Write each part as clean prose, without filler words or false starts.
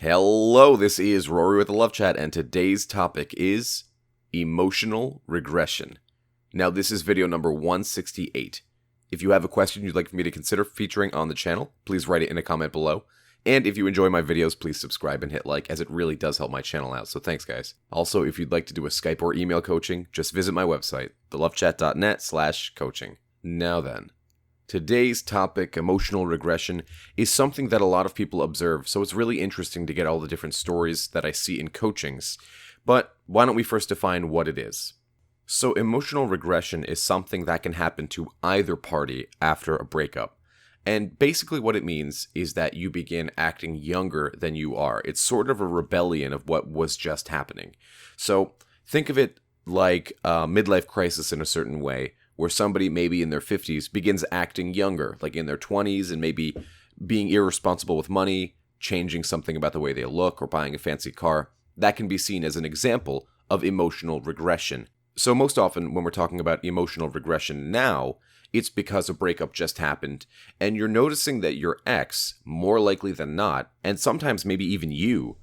Hello, this is Rory with the Love Chat, and today's topic is emotional regression. Now, this is video number 168. If you have a question you'd like for me to consider featuring on the channel, please write it in a comment below. And if you enjoy my videos, please subscribe and hit like, as it really does help my channel out, so thanks guys. Also, if you'd like to do a Skype or email coaching, just visit my website, thelovechat.net/coaching. Now then. Today's topic, emotional regression, is something that a lot of people observe, so it's really interesting to get all the different stories that I see in coachings. But why don't we first define what it is? So emotional regression is something that can happen to either party after a breakup. And basically what it means is that you begin acting younger than you are. It's sort of a rebellion of what was just happening. So think of it like a midlife crisis in a certain way, where somebody maybe in their 50s begins acting younger, like in their 20s, and maybe being irresponsible with money, changing something about the way they look, or buying a fancy car. That can be seen as an example of emotional regression. So most often when we're talking about emotional regression now, it's because a breakup just happened, and you're noticing that your ex, more likely than not, and sometimes maybe even you,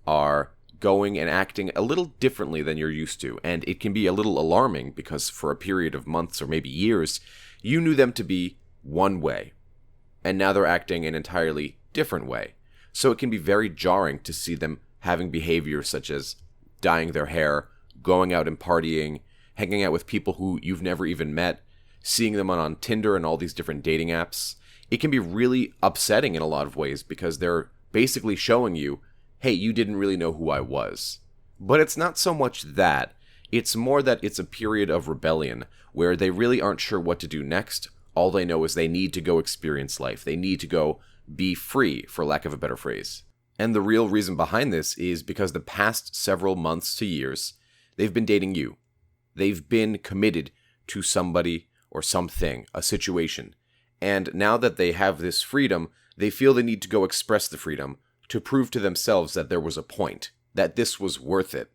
are going and acting a little differently than you're used to. And it can be a little alarming because for a period of months or maybe years, you knew them to be one way, and now they're acting an entirely different way. So it can be very jarring to see them having behavior such as dyeing their hair, going out and partying, hanging out with people who you've never even met, seeing them on Tinder and all these different dating apps. It can be really upsetting in a lot of ways because they're basically showing you, hey, you didn't really know who I was. But it's not so much that. It's more that it's a period of rebellion where they really aren't sure what to do next. All they know is they need to go experience life. They need to go be free, for lack of a better phrase. And the real reason behind this is because the past several months to years, they've been dating you. They've been committed to somebody or something, a situation. And now that they have this freedom, they feel they need to go express the freedom to prove to themselves that there was a point, that this was worth it.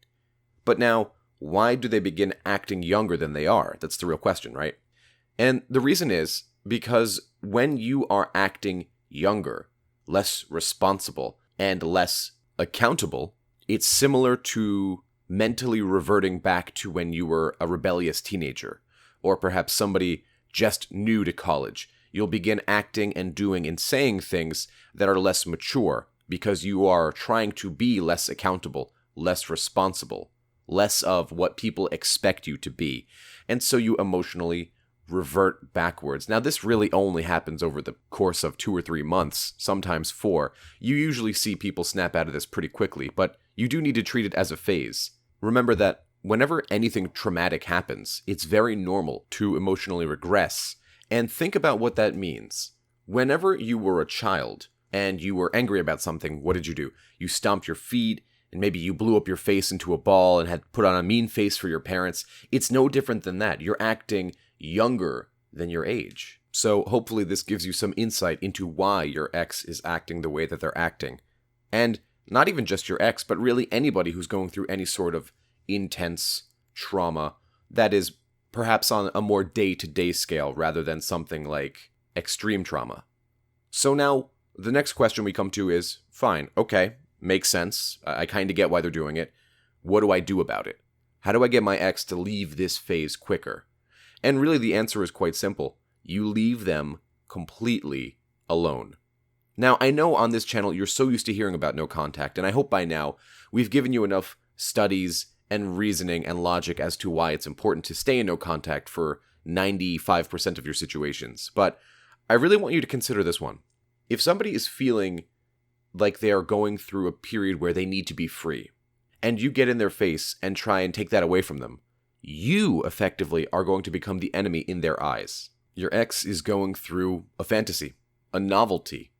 But now, why do they begin acting younger than they are? That's the real question, right? And the reason is because when you are acting younger, less responsible, and less accountable, it's similar to mentally reverting back to when you were a rebellious teenager, or perhaps somebody just new to college. You'll begin acting and doing and saying things that are less mature, because you are trying to be less accountable, less responsible, less of what people expect you to be. And so you emotionally revert backwards. Now, this really only happens over the course of 2 or 3 months, sometimes 4. You usually see people snap out of this pretty quickly, but you do need to treat it as a phase. Remember that whenever anything traumatic happens, it's very normal to emotionally regress. And think about what that means. Whenever you were a child, and you were angry about something, what did you do? You stomped your feet, and maybe you blew up your face into a ball and had put on a mean face for your parents. It's no different than that. You're acting younger than your age. So hopefully this gives you some insight into why your ex is acting the way that they're acting. And not even just your ex, but really anybody who's going through any sort of intense trauma that is perhaps on a more day-to-day scale rather than something like extreme trauma. So now, the next question we come to is, fine, okay, makes sense. I kind of get why they're doing it. What do I do about it? How do I get my ex to leave this phase quicker? And really the answer is quite simple. You leave them completely alone. Now, I know on this channel you're so used to hearing about no contact, and I hope by now we've given you enough studies and reasoning and logic as to why it's important to stay in no contact for 95% of your situations. But I really want you to consider this one. If somebody is feeling like they are going through a period where they need to be free, and you get in their face and try and take that away from them, you effectively are going to become the enemy in their eyes. Your ex is going through a fantasy, a novelty,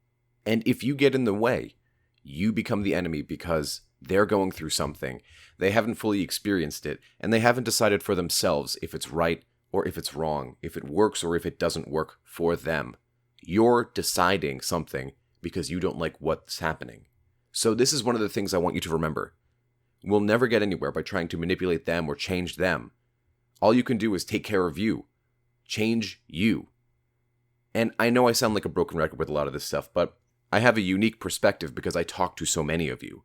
and if you get in the way, you become the enemy because they're going through something, they haven't fully experienced it, and they haven't decided for themselves if it's right or if it's wrong, if it works or if it doesn't work for them. You're deciding something because you don't like what's happening. So this is one of the things I want you to remember. We'll never get anywhere by trying to manipulate them or change them. All you can do is take care of you. Change you. And I know I sound like a broken record with a lot of this stuff, but I have a unique perspective because I talk to so many of you.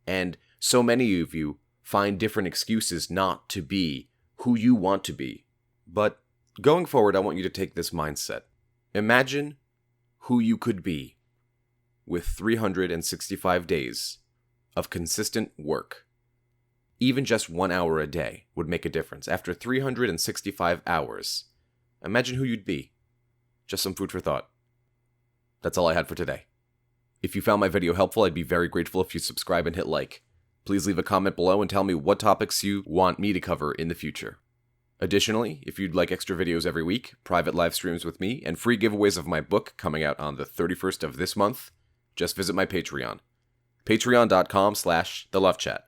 And so many of you find different excuses not to be who you want to be. But going forward, I want you to take this mindset. Imagine who you could be with 365 days of consistent work. Even just 1 hour a day would make a difference. After 365 hours, imagine who you'd be. Just some food for thought. That's all I had for today. If you found my video helpful, I'd be very grateful if you subscribe and hit like. Please leave a comment below and tell me what topics you want me to cover in the future. Additionally, if you'd like extra videos every week, private live streams with me, and free giveaways of my book coming out on the 31st of this month, just visit my Patreon. Patreon.com/thelovechat.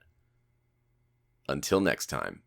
Until next time.